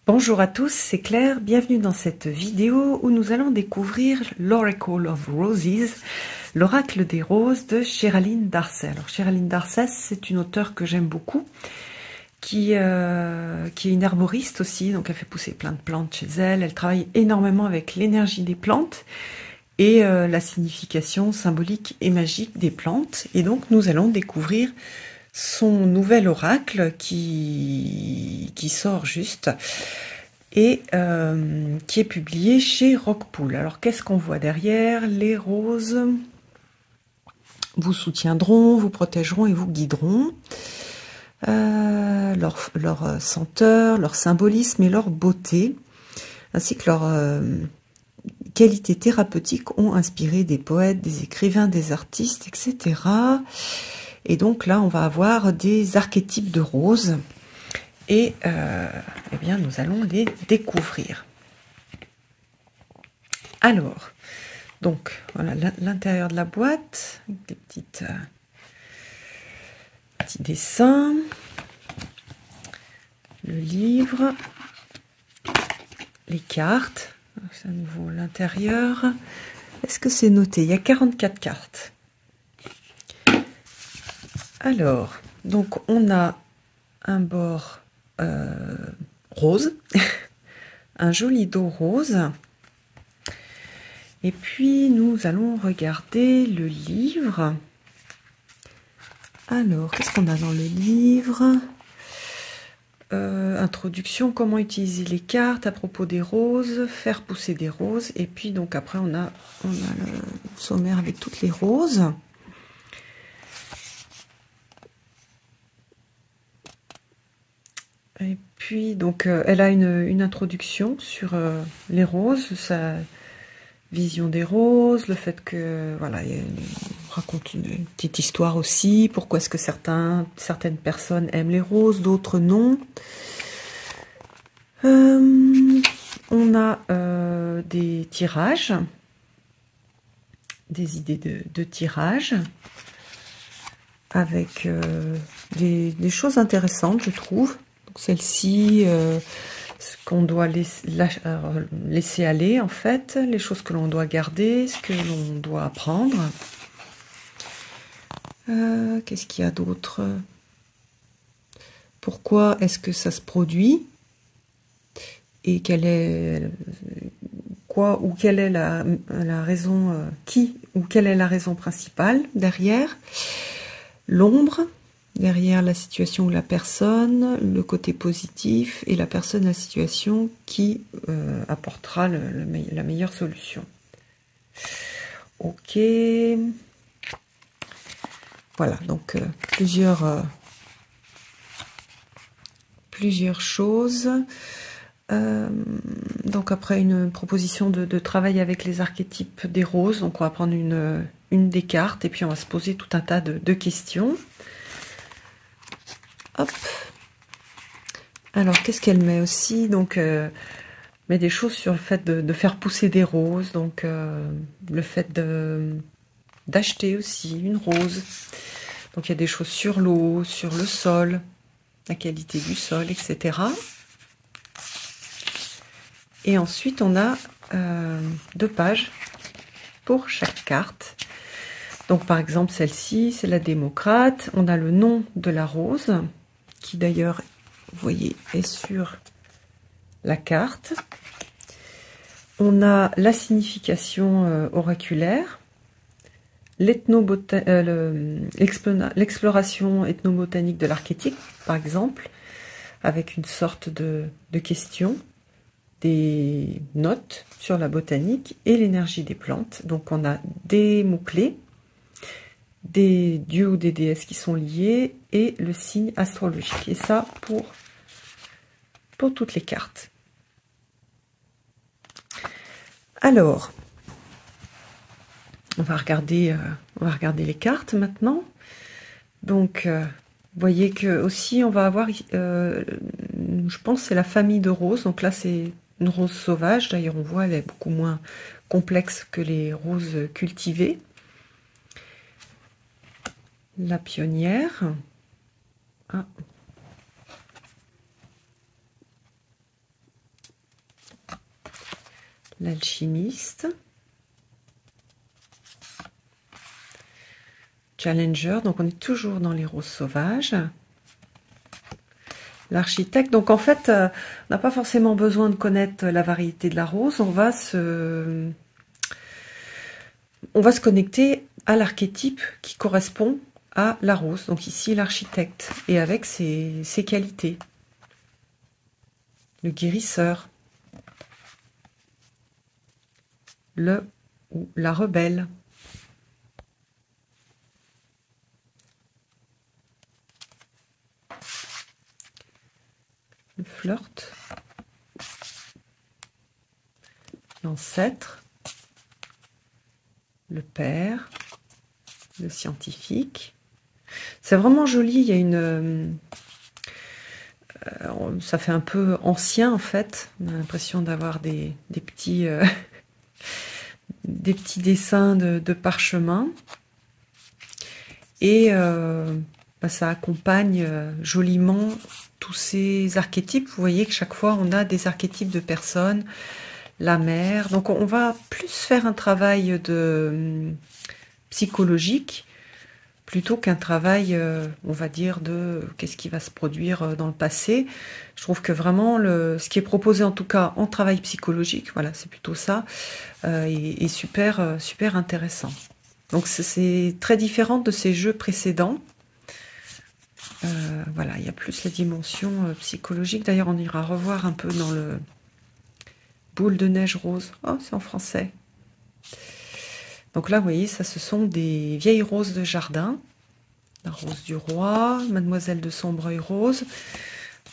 Bonjour à tous, c'est Claire, bienvenue dans cette vidéo où nous allons découvrir l'Oracle of Roses, l'oracle des roses de Sherilyn Darcey. Alors Sherilyn Darcey, c'est une auteure que j'aime beaucoup, qui est une herboriste aussi, donc elle fait pousser plein de plantes chez elle, elle travaille énormément avec l'énergie des plantes et la signification symbolique et magique des plantes, et donc nous allons découvrir son nouvel oracle qui sort juste et qui est publié chez Rockpool. Alors qu'est-ce qu'on voit derrière? Les roses vous soutiendront, vous protégeront et vous guideront. Leur senteur, leur symbolisme et leur beauté, ainsi que leur qualités thérapeutiques ont inspiré des poètes, des écrivains, des artistes, etc. Et donc là, on va avoir des archétypes de roses et eh bien, nous allons les découvrir. Alors, donc, voilà l'intérieur de la boîte, avec des petits dessins, le livre, les cartes, c'est à nouveau l'intérieur. Est-ce que c'est noté? Il y a 44 cartes. Alors, donc on a un bord rose, un joli dos rose, et puis nous allons regarder le livre. Alors, qu'est-ce qu'on a dans le livre? Introduction, comment utiliser les cartes à propos des roses, faire pousser des roses, et puis donc après on a le sommaire avec toutes les roses. Et puis, donc, elle a une introduction sur les roses, sa vision des roses, le fait que, voilà, elle raconte une petite histoire aussi, pourquoi est-ce que certaines personnes aiment les roses, d'autres non. On a des tirages, des idées de tirage, avec des choses intéressantes, je trouve. Celle-ci, ce qu'on doit laisser aller, en fait, les choses que l'on doit garder, ce que l'on doit apprendre. Qu'est-ce qu'il y a d'autre? Pourquoi est-ce que ça se produit? Et quelle est la raison, quelle est la raison principale derrière? L'ombre. Derrière la situation ou la personne, le côté positif, et la personne, la situation qui apportera la meilleure solution. Ok. Voilà, donc plusieurs choses. Donc après une proposition de travail avec les archétypes des roses, donc on va prendre une des cartes et puis on va se poser tout un tas de questions. Hop. Alors, qu'est-ce qu'elle met aussi? Donc, met des choses sur le fait de faire pousser des roses. Donc, le fait d'acheter aussi une rose. Donc, il y a des choses sur l'eau, sur le sol, la qualité du sol, etc. Et ensuite, on a 2 pages pour chaque carte. Donc, par exemple, celle-ci, c'est la démocrate. On a le nom de la rose, qui d'ailleurs, vous voyez, est sur la carte. On a la signification oraculaire, l'exploration ethnobotanique de l'archétype, par exemple, avec une sorte de question, des notes sur la botanique et l'énergie des plantes. Donc on a des mots-clés, des dieux ou des déesses qui sont liés et le signe astrologique. Et ça pour toutes les cartes. Alors, on va regarder les cartes maintenant. Donc, vous voyez que aussi on va avoir, je pense, c'est la famille de roses. Donc là, c'est une rose sauvage. D'ailleurs, on voit, elle est beaucoup moins complexe que les roses cultivées. La pionnière. Ah. l'alchimiste, Challenger, donc on est toujours dans les roses sauvages. L'architecte, donc en fait, on n'a pas forcément besoin de connaître la variété de la rose, on va se connecter à l'archétype qui correspond à la rose, donc ici l'architecte, et avec ses qualités. Le guérisseur, le ou la rebelle, le flirt, l'ancêtre, le père, le scientifique. C'est vraiment joli, il y a une... ça fait un peu ancien en fait, on a l'impression d'avoir des petits... des petits dessins de parchemin. Et ça accompagne joliment tous ces archétypes. Vous voyez que chaque fois, on a des archétypes de personnes, la mère. Donc, on va plus faire un travail de psychologique plutôt qu'un travail, on va dire, de qu'est-ce qui va se produire dans le passé. Je trouve que vraiment, ce qui est proposé, en tout cas, en travail psychologique, voilà, c'est plutôt ça, est super, super intéressant. Donc, c'est très différent de ces jeux précédents. Voilà, il y a plus la dimension psychologique. D'ailleurs, on ira revoir un peu dans le boule de neige rose. Oh, c'est en français. Donc là, vous voyez, ça, ce sont des vieilles roses de jardin. La rose du roi, mademoiselle de Sombreuil rose.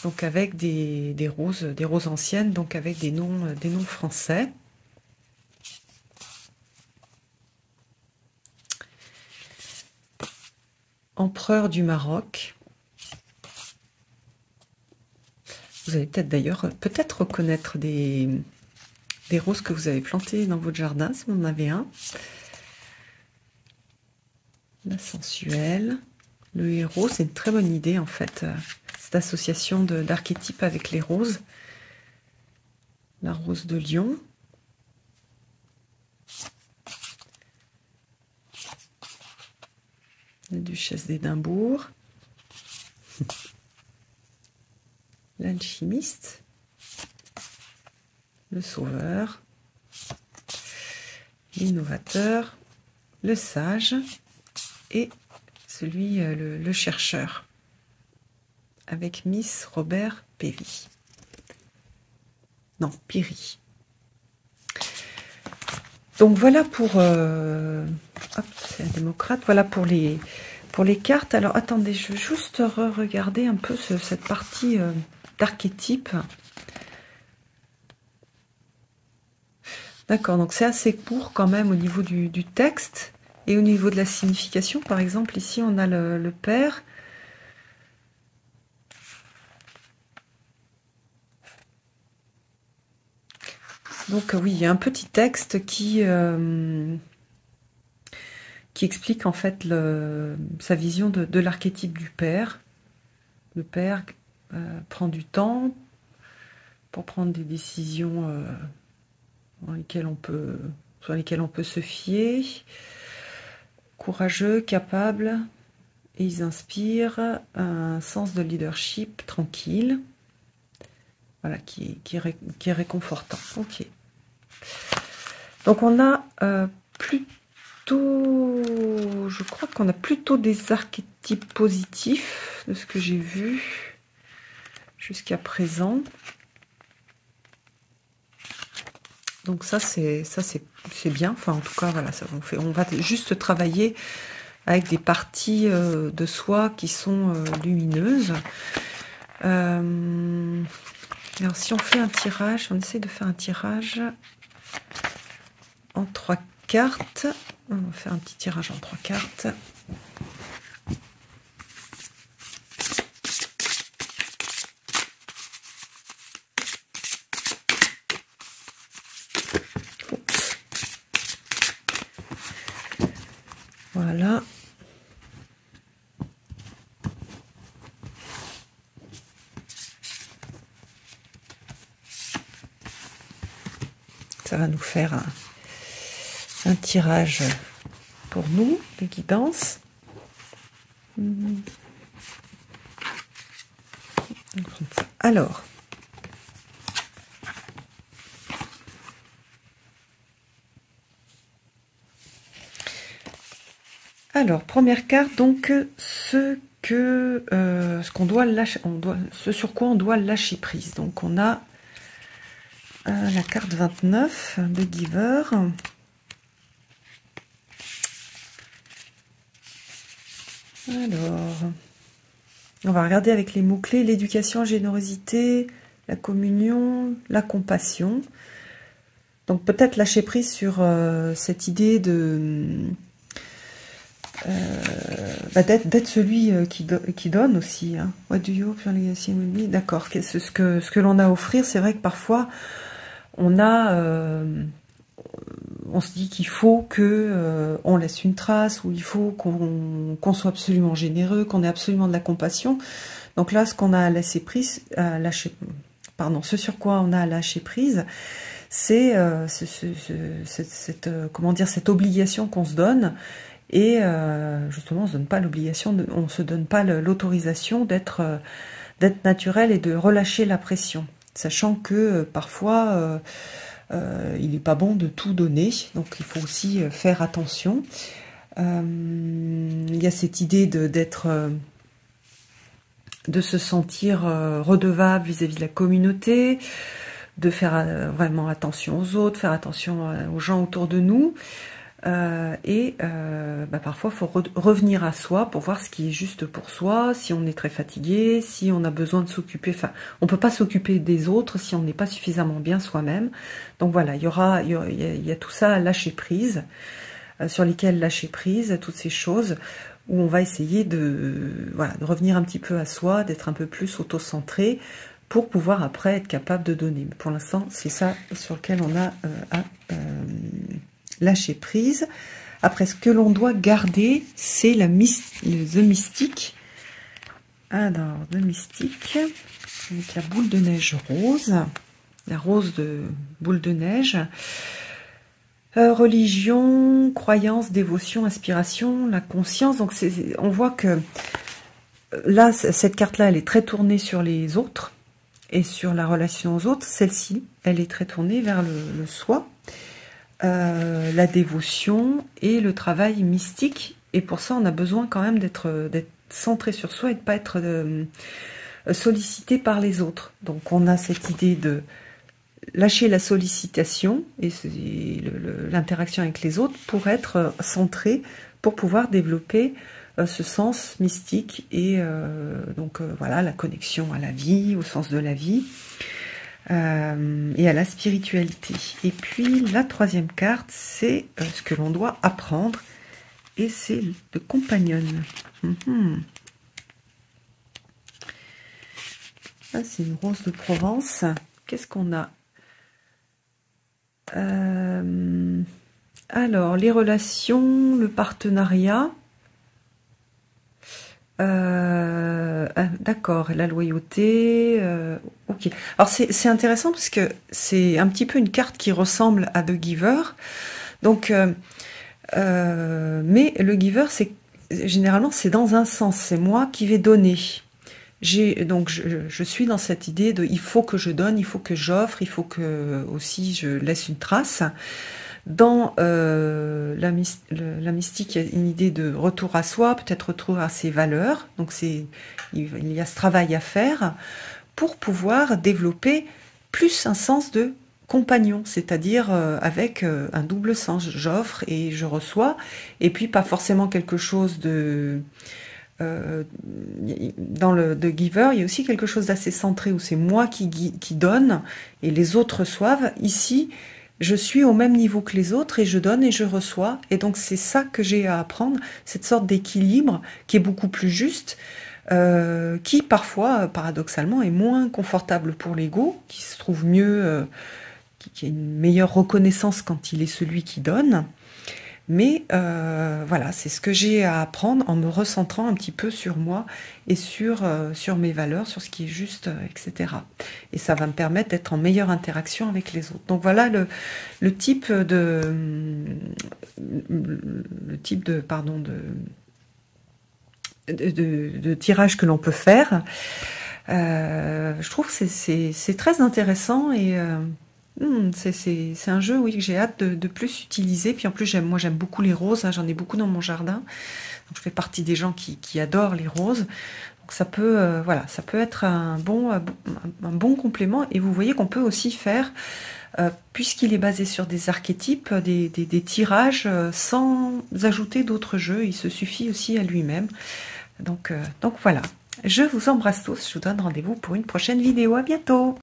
Donc avec des roses anciennes, donc avec des noms français. Empereur du Maroc. Vous allez peut-être d'ailleurs reconnaître des roses que vous avez plantées dans votre jardin, si vous en avez un. La sensuelle. Le héros, c'est une très bonne idée en fait, cette association d'archétypes avec les roses. La rose de lion. La duchesse d'Édimbourg. L'alchimiste. Le sauveur. L'innovateur. Le sage. Et celui, le chercheur. Avec Miss Robert Péry. Non, Péry. Donc voilà pour... hop, c'est un démocrate. Voilà pour les cartes. Alors attendez, je veux juste regarder un peu cette partie d'archétype. D'accord, donc c'est assez court quand même au niveau du texte. Et au niveau de la signification, par exemple, ici on a le père. Donc oui, il y a un petit texte qui explique en fait sa vision de l'archétype du père. Le père prend du temps pour prendre des décisions sur lesquelles on peut se fier. Courageux, capable, et ils inspirent un sens de leadership tranquille. Voilà, qui est réconfortant. Ok. Donc on a plutôt, je crois qu'on a plutôt des archétypes positifs de ce que j'ai vu jusqu'à présent. Donc ça c'est bien. Enfin en tout cas voilà, on va juste travailler avec des parties de soi qui sont lumineuses. Alors si on fait un tirage, on essaie de faire un tirage en 3 cartes. On va faire un petit tirage en 3 cartes. Oups. Voilà. ça va nous faire un tirage pour nous, de guidance. Alors, première carte, donc ce qu'on doit lâcher, ce sur quoi on doit lâcher prise. Donc on a la carte 29 de Giver. Alors, on va regarder avec les mots-clés: l'éducation, la générosité, la communion, la compassion. Donc peut-être lâcher prise sur cette idée de d'être celui qui donne aussi. Hein. What do you offer legacy will be? D'accord. Ce que l'on a à offrir, c'est vrai que parfois on se dit qu'il faut que on laisse une trace, ou il faut qu'on soit absolument généreux, qu'on ait absolument de la compassion. Donc là, ce qu'on a à lâcher prise, ce sur quoi on a à lâcher prise, c'est comment dire, cette obligation qu'on se donne. Et justement, on se donne pas l'autorisation d'être naturel et de relâcher la pression, sachant que parfois il n'est pas bon de tout donner, donc il faut aussi faire attention. Il y a cette idée de se sentir redevable vis-à-vis de la communauté, de faire vraiment attention aux autres, faire attention aux gens autour de nous. Parfois il faut revenir à soi pour voir ce qui est juste pour soi, si on est très fatigué, si on a besoin de s'occuper, enfin on peut pas s'occuper des autres si on n'est pas suffisamment bien soi-même. Donc voilà, il y a tout ça à lâcher prise, sur lesquels lâcher prise, toutes ces choses où on va essayer de revenir un petit peu à soi, d'être un peu plus auto-centré pour pouvoir après être capable de donner. Mais pour l'instant, c'est ça sur lequel on a à lâcher prise. Après, ce que l'on doit garder, c'est the mystique. Alors, the mystique, avec la boule de neige rose, la rose de boule de neige. Religion, croyance, dévotion, inspiration, la conscience. Donc, on voit que là, cette carte-là, elle est très tournée sur les autres et sur la relation aux autres. Celle-ci, elle est très tournée vers le soi. La dévotion et le travail mystique, et pour ça on a besoin quand même d'être centré sur soi et de pas être sollicité par les autres. Donc on a cette idée de lâcher la sollicitation et l'interaction avec les autres pour être centré, pour pouvoir développer ce sens mystique et voilà, la connexion à la vie, au sens de la vie. Et à la spiritualité. Et puis la troisième carte, c'est ce que l'on doit apprendre, et c'est le compagnon. Ça, c'est une rose de Provence. Qu'est-ce qu'on a? Alors, les relations, le partenariat. D'accord, la loyauté. Ok. Alors c'est intéressant parce que c'est un petit peu une carte qui ressemble à The Giver. Donc, mais le Giver, généralement c'est dans un sens. C'est moi qui vais donner. Donc je suis dans cette idée de il faut que je donne, il faut que j'offre, il faut que aussi je laisse une trace. Dans la mystique, il y a une idée de retour à soi, peut-être retour à ses valeurs. Donc il y a ce travail à faire pour pouvoir développer plus un sens de compagnon, c'est-à-dire avec un double sens. J'offre et je reçois, et puis pas forcément quelque chose de... dans le The Giver, il y a aussi quelque chose d'assez centré où c'est moi qui donne et les autres reçoivent. Ici, je suis au même niveau que les autres et je donne et je reçois. Et donc, c'est ça que j'ai à apprendre, cette sorte d'équilibre qui est beaucoup plus juste, qui parfois, paradoxalement, est moins confortable pour l'ego, qui se trouve mieux, qui a une meilleure reconnaissance quand il est celui qui donne. Mais voilà, c'est ce que j'ai à apprendre en me recentrant un petit peu sur moi et sur mes valeurs, sur ce qui est juste, etc. Et ça va me permettre d'être en meilleure interaction avec les autres. Donc voilà le type de tirage que l'on peut faire. Je trouve que c'est très intéressant et c'est un jeu, oui, que j'ai hâte de plus utiliser. Puis en plus, moi j'aime beaucoup les roses, hein, j'en ai beaucoup dans mon jardin. Donc je fais partie des gens qui adorent les roses. Donc ça peut, voilà, ça peut être un bon complément. Et vous voyez qu'on peut aussi faire, puisqu'il est basé sur des archétypes, des tirages sans ajouter d'autres jeux. Il se suffit aussi à lui-même. Donc voilà. Je vous embrasse tous. Je vous donne rendez-vous pour une prochaine vidéo. À bientôt!